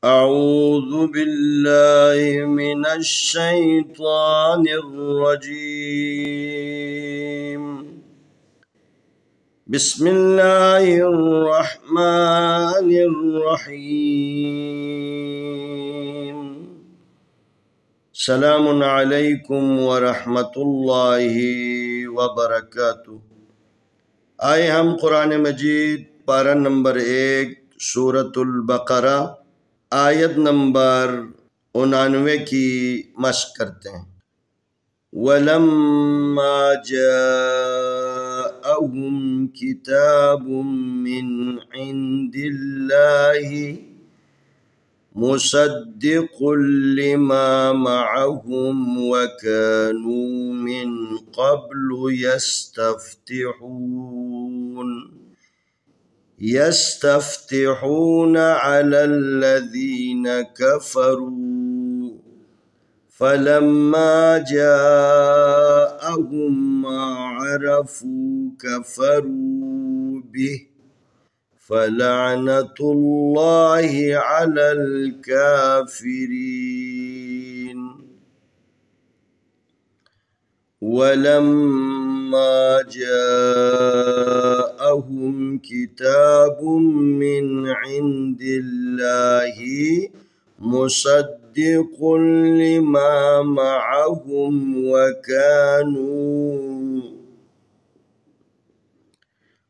أعوذ بالله من الشيطان الرجيم. بسم الله الرحمن الرحيم. سلام علیکم ورحمۃ اللہ وبرکاتہ. آئے ہم قرآن مجید پارہ نمبر 1 سورۃ البقرہ آیت نمبر 99 کی مشق کرتے ہیں. وَلَمَّا جَاءَهُمْ كِتَابٌ مِّنْ عِنْدِ اللَّهِ مُصَدِّقٌ لِمَا مَعَهُمْ وَكَانُوا مِنْ قَبْلُ يستفتحون على الذين كفروا فلما جاءهم ما عرفوا كفروا به فلعنة الله على الكافرين. ولما جاءهم كتاب من عند الله مصدق لما معهم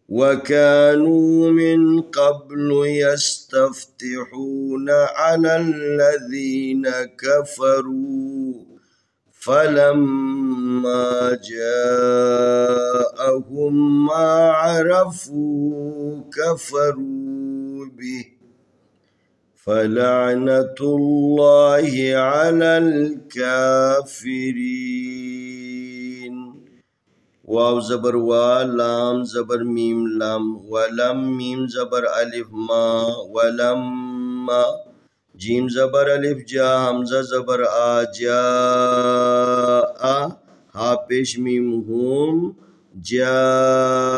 وكانوا من قبل يستفتحون على الذين كفروا فلما جاءهم ما عرفوا كفروا به فلعنة الله على الكافرين. واو زبر وا، لام زبر میم لام، ولم میم زبر الف ما، ولما جیم زبر الف جا، حمزہ زبر آ، جا ہا پیش میم ہم، جاءہم.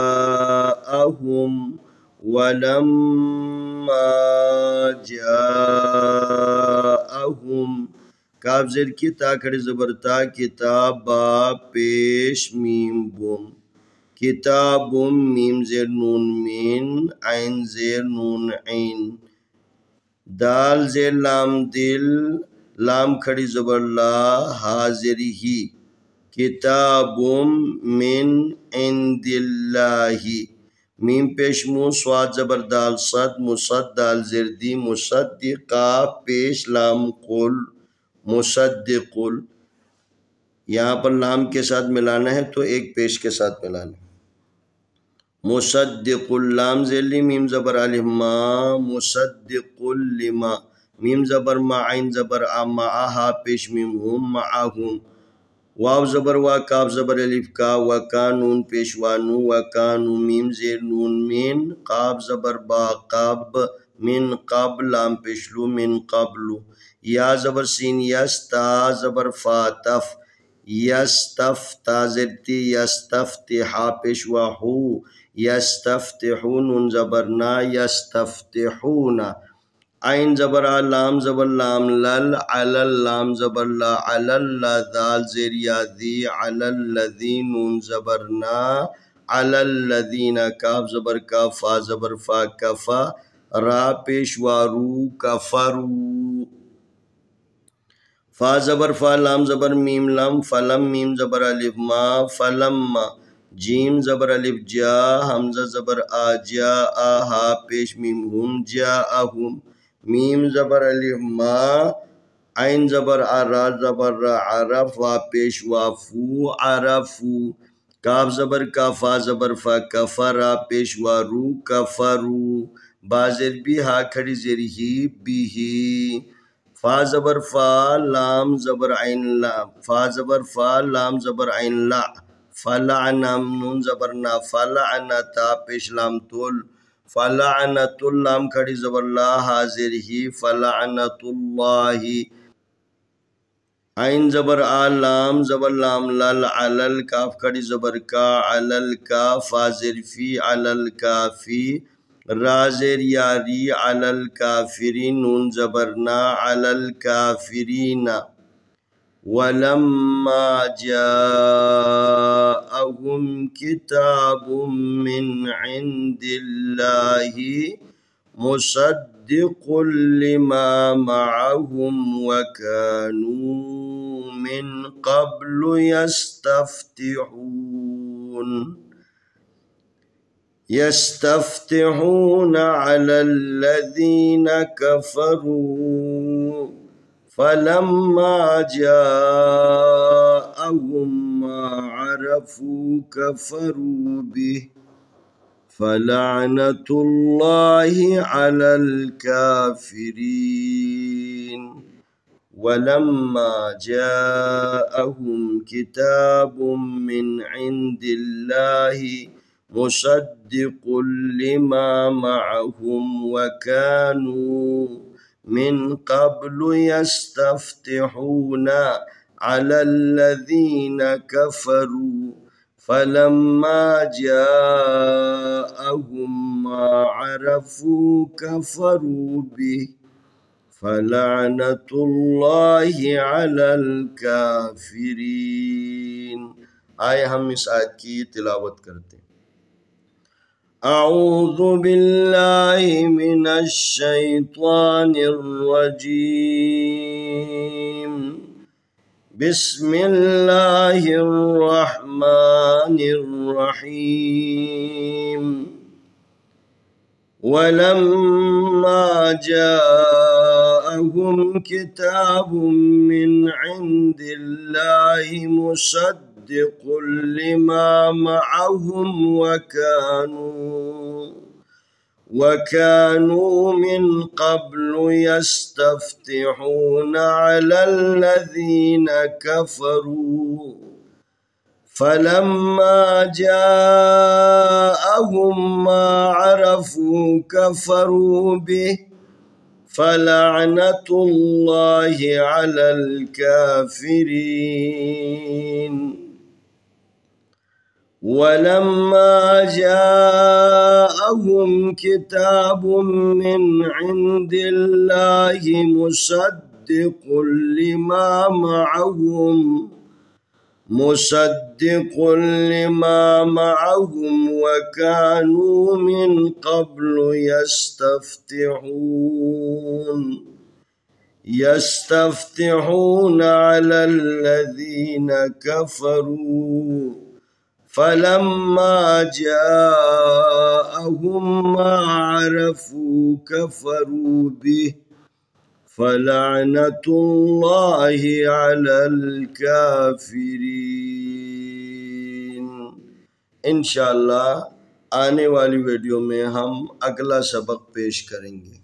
ولما جاءہم کاف زیر کی تا کھڑی زبر تا، کتاب با پیش میم بوم، کتاب میم زیر نون مین، عین زیر نون عین، دال زیر لام دل، لام کھڑی زبر لا، حاضر ہی، کتاب من عند اللہ، میم پیش مو، سواد زبر دال صد، مصد دال زیر دی، مصدقہ پیش لام قل، مصدق. یہاں پر لام کے ساتھ ملانا ہے تو ایک پیش کے ساتھ ملانا ہے. مصدق لام زیلی، میم زبر الف ما، مصدق لما، میم زبر ما، عین زبر آ، معہا پیش میم ہم، معہم، واو زبر وا، کاف زبر الف کا، وکانون پیش وانو، وکانو میم زیر نون مین، قاف زبر با، قاب من قبل لام پیش لو، من قبل، یا زبر سین یس، تا زبر فا تف، یستف تا زیر تی، یستفتحا پیش واہو، یستفتحون نون زبر نا، یستفتحون، عین زبر آ، لام زبر لام لل، علل لام زبر لا، علل دال زیر یا دی، علل الذین نون زبر نا، علل الذین کاف زبر کا، فا زبر فا کفا، را پیش وارو، کفرو، فا زبر فا، لام زبر میم لم، فلم میم زبر الف ما، فلما جیم زبر الف جا، حمزہ زبر آ، جا ہا پیش میم ہم، جا اہم، میم زبر الف ما، عین زبر آ، را زبر را، عرف وا پیش وافو، عرفو، کاف زبر کا، فا زبر فا، کفرا پیش وارو، کفرو، با زیر بی، ہا کھڑی زیر ہی، بھی، فا زبر فا، لام زبر عین لا، فا زبر فا، لام زبر عین لا، فلعنم نون زبر نا، فلعنتا پیش لام تول، فلعنت اللام کھڑی زبر لا، حاضر ہی، فلعنت اللہ، عین زبر آ، لام زبر لام لل، علل کاف کھڑی زبر کا، علل کا، فا زیر فی، علل کافی، राजेर यारी अलल काफिरीन नून जबरना अलल काफिरीना वलम्मा जाअहुम किताबुम मिन इंदिल्लाहि मुसद्दिकुल लिमा मअहुम वकानू मिन क़ब्लु यस्तफ्तिहून अलल्लज़ीन कफ़रू फलम्मा जाअहुम मा अरफू कफ़रू बिहि फलअनतुल्लाहि अलल काफ़िरीन वलम्मा जाअहुम किताबुम मिन इंदिल्लाहि मुसद्दिकुल लिमा मअहुम वकानू मिन क़ब्लु यस्तफ्तिहून अलल्लज़ीन कफ़रू फलम्मा जाअहुम मा अरफू कफ़रू बिहि फलअनतुल्लाहि अलल काफ़िरीन। आए हम इस आयत की तिलावत करते हैं। अऊज़ु बिल्लाहि मिनश शैतानिर रजीम। बिस्मिल्लाहिर रहमानिर रहीम। वलम्मा जाअहुम किताबुम मिन इंदिल्लाहि मुसद्दिकुल लिमा मअहुम वकानू मिन क़ब्लु यस्तफ्तिहून अलल्लज़ीन कफ़रू फलम्मा जाअहुम मा अरफू कफ़रू बिहि फलअनतुल्लाहि अलल काफ़िरीन। वलम्मा जाअहुम किताबुम मिन इंदिल्लाहि मुसद्दिकुल लिमा मअहुम वकानू मिन क़ब्लु यस्तफ्तिहून अलल्लज़ीन कफ़रू फलम्मा जाअहुम मा अरफू कफ़रू बिहि फलअनतुल्लाहि अलल काफ़िरीन। इंशाअल्लाह आने वाली वीडियो में हम अगला सबक पेश करेंगे।